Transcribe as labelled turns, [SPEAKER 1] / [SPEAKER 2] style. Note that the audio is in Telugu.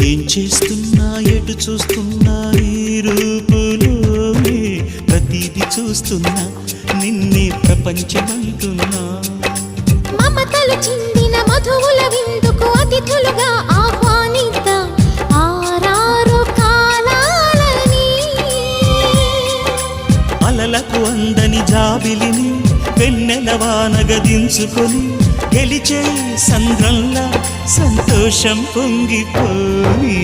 [SPEAKER 1] ఏం చేస్తున్నా ఎటు చూస్తున్నా ఈ రూపులోనే ప్రతిదీ చూస్తున్నా నిన్నే ప్రపంచమంటున్నా
[SPEAKER 2] మమతలు చిందిన మధువుల విందుకు అతిథులుగా ఆహ్వానిద్దాం ఆరారు కాలాలని
[SPEAKER 1] అలలకు అందని జాబిలిని వెన్నెల వానగదించుకొని గెలిచే సంద్రంలా సంతోషం పొంగిపోయి